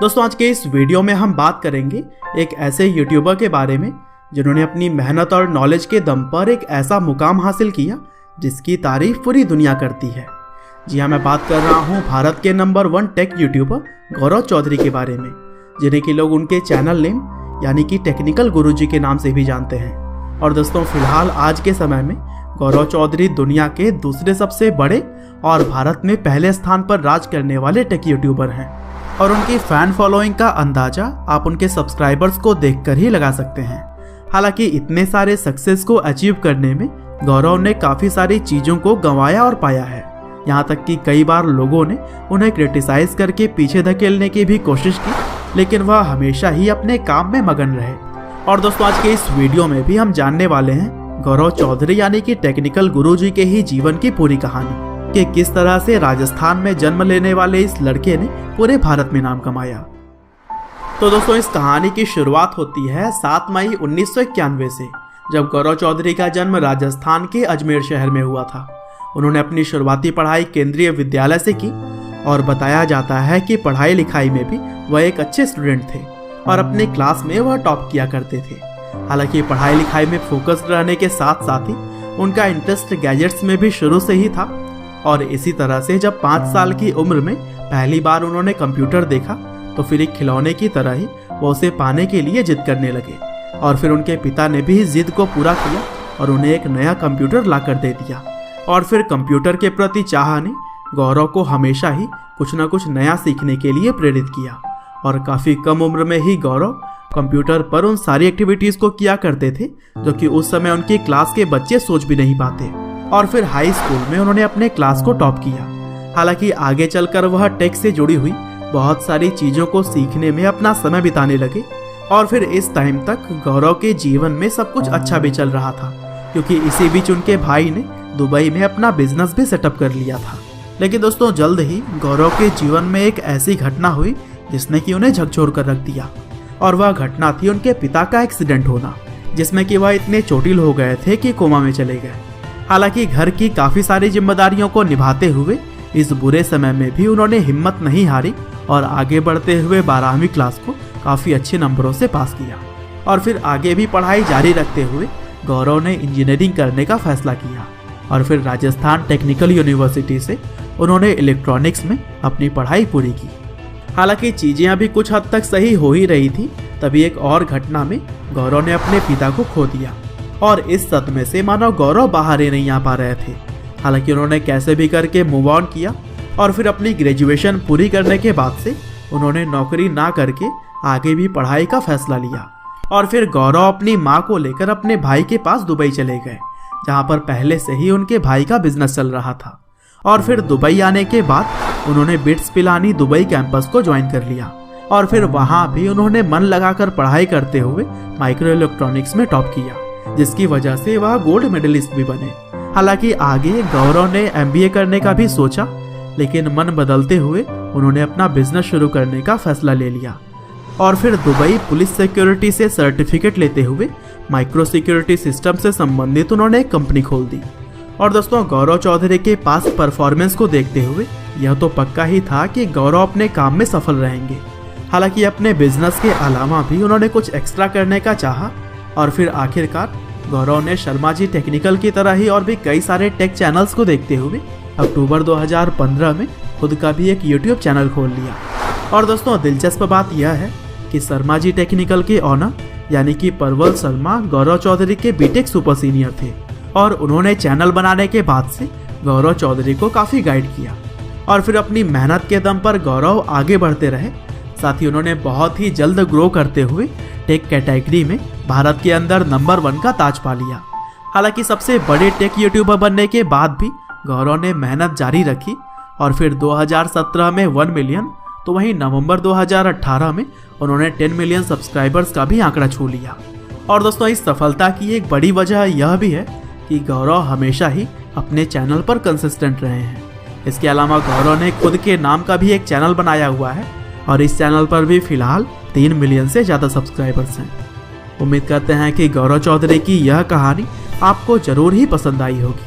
दोस्तों आज के इस वीडियो में हम बात करेंगे एक ऐसे यूट्यूबर के बारे में जिन्होंने अपनी मेहनत और नॉलेज के दम पर एक ऐसा मुकाम हासिल किया जिसकी तारीफ पूरी दुनिया करती है। जी हाँ, मैं बात कर रहा हूँ भारत के नंबर 1 टेक यूट्यूबर गौरव चौधरी के बारे में, जिन्हें कि लोग उनके चैनल नेम यानी कि टेक्निकल गुरुजी के नाम से भी जानते हैं। और दोस्तों फिलहाल आज के समय में गौरव चौधरी दुनिया के दूसरे सबसे बड़े और भारत में पहले स्थान पर राज करने वाले टेक यूट्यूबर हैं। और उनकी फैन फॉलोइंग का अंदाजा आप उनके सब्सक्राइबर्स को देखकर ही लगा सकते हैं। हालांकि इतने सारे सक्सेस को अचीव करने में गौरव ने काफ़ी सारी चीज़ों को गंवाया और पाया है। यहाँ तक कि कई बार लोगों ने उन्हें क्रिटिसाइज करके पीछे धकेलने की भी कोशिश की, लेकिन वह हमेशा ही अपने काम में मगन रहे। और दोस्तों आज के इस वीडियो में भी हम जानने वाले हैं गौरव चौधरी यानी कि टेक्निकल गुरुजी के ही जीवन की पूरी कहानी कि किस तरह से राजस्थान में जन्म लेने वाले इस लड़के ने पूरे भारत में नाम कमाया। तो दोस्तों इस कहानी की शुरुआत होती है 7 मई 1991 से, जब गौरव चौधरी का जन्म राजस्थान के अजमेर शहर में हुआ था। उन्होंने अपनी शुरुआती पढ़ाई केंद्रीय विद्यालय से की और बताया जाता है कि पढ़ाई लिखाई में भी वह एक अच्छे स्टूडेंट थे और अपनी क्लास में वह टॉप किया करते थे। हालांकि पढ़ाई लिखाई में फोकस रहने के साथ साथ ही उनका इंटरेस्ट गैजेट्स में भी शुरू से ही था। और इसी तरह से जब 5 साल की उम्र में पहली बार उन्होंने कंप्यूटर देखा तो फिर एक खिलौने की तरह ही वो उसे पाने के लिए जिद करने लगे। और फिर उनके पिता ने भी इस जिद को पूरा किया और उन्हें एक नया कंप्यूटर ला कर दे दिया। और फिर कंप्यूटर के प्रति चाह ने गौरव को हमेशा ही कुछ न कुछ नया सीखने के लिए प्रेरित किया। और काफ़ी कम उम्र में ही गौरव कंप्यूटर पर उन सारी एक्टिविटीज़ को किया करते थे जो कि उस समय उनकी क्लास के बच्चे सोच भी नहीं पाते। और फिर हाई स्कूल में उन्होंने अपने क्लास को टॉप किया। हालांकि आगे चलकर वह टेक से जुड़ी हुई बहुत सारी चीज़ों को सीखने में अपना समय बिताने लगे। और फिर इस टाइम तक गौरव के जीवन में सब कुछ अच्छा भी चल रहा था, क्योंकि इसी बीच उनके भाई ने दुबई में अपना बिजनेस भी सेटअप कर लिया था। लेकिन दोस्तों जल्द ही गौरव के जीवन में एक ऐसी घटना हुई जिसने कि उन्हें झकझोर कर रख दिया। और वह घटना थी उनके पिता का एक्सीडेंट होना, जिसमें कि वह इतने चोटिल हो गए थे कि कोमा में चले गए। हालांकि घर की काफ़ी सारी जिम्मेदारियों को निभाते हुए इस बुरे समय में भी उन्होंने हिम्मत नहीं हारी और आगे बढ़ते हुए 12वीं क्लास को काफ़ी अच्छे नंबरों से पास किया। और फिर आगे भी पढ़ाई जारी रखते हुए गौरव ने इंजीनियरिंग करने का फैसला किया। और फिर राजस्थान टेक्निकल यूनिवर्सिटी से उन्होंने इलेक्ट्रॉनिक्स में अपनी पढ़ाई पूरी की। हालांकि चीज़ें अभी कुछ हद तक सही हो ही रही थी, तभी एक और घटना में गौरव ने अपने पिता को खो दिया। और इस सदमे से मानो गौरव बाहर ही नहीं आ पा रहे थे। हालांकि उन्होंने कैसे भी करके मूव ऑन किया और फिर अपनी ग्रेजुएशन पूरी करने के बाद से उन्होंने नौकरी ना करके आगे भी पढ़ाई का फैसला लिया। और फिर गौरव अपनी माँ को लेकर अपने भाई के पास दुबई चले गए, जहाँ पर पहले से ही उनके भाई का बिजनेस चल रहा था। और फिर दुबई आने के बाद उन्होंने बिट्स पिलानी दुबई कैंपस को ज्वाइन कर लिया। और फिर वहाँ भी उन्होंने मन लगाकर पढ़ाई करते हुए माइक्रो इलेक्ट्रॉनिक्स में टॉप किया, जिसकी वजह से वह गोल्ड मेडलिस्ट भी बने। हालांकि आगे गौरव ने MBA करने का भी सोचा, लेकिन मन बदलते हुए उन्होंने अपना बिजनेस शुरू करने का फैसला ले लिया। और फिर दुबई पुलिस सिक्योरिटी से सर्टिफिकेट लेते हुए माइक्रो सिक्योरिटी सिस्टम से संबंधित उन्होंने एक कंपनी खोल दी। और दोस्तों गौरव चौधरी के पास परफॉर्मेंस को देखते हुए यह तो पक्का ही था कि गौरव अपने काम में सफल रहेंगे। हालांकि अपने बिजनेस के अलावा भी उन्होंने कुछ एक्स्ट्रा करने का चाहा। और फिर आखिरकार गौरव ने शर्मा जी टेक्निकल की तरह ही और भी कई सारे टेक चैनल्स को देखते हुए अक्टूबर 2015 में खुद का भी एक YouTube चैनल खोल लिया। और दोस्तों दिलचस्प बात यह है कि शर्मा जी टेक्निकल के ऑनर यानी कि परवल शर्मा गौरव चौधरी के बीटेक सुपर सीनियर थे। और उन्होंने चैनल बनाने के बाद से गौरव चौधरी को काफ़ी गाइड किया। और फिर अपनी मेहनत के दम पर गौरव आगे बढ़ते रहे। साथ ही उन्होंने बहुत ही जल्द ग्रो करते हुए टेक कैटेगरी में भारत के अंदर नंबर 1 का ताज पा लिया। हालांकि सबसे बड़े टेक यूट्यूबर बनने के बाद भी गौरव ने मेहनत जारी रखी। और फिर 2017 में 1 मिलियन, तो वहीं नवंबर 2018 में उन्होंने 10 मिलियन सब्सक्राइबर्स का भी आंकड़ा छू लिया। और दोस्तों इस सफलता की एक बड़ी वजह यह भी है कि गौरव हमेशा ही अपने चैनल पर कंसिस्टेंट रहे हैं। इसके अलावा गौरव ने खुद के नाम का भी एक चैनल बनाया हुआ है और इस चैनल पर भी फिलहाल 3 मिलियन से ज़्यादा सब्सक्राइबर्स हैं। उम्मीद करते हैं कि गौरव चौधरी की यह कहानी आपको ज़रूर ही पसंद आई होगी।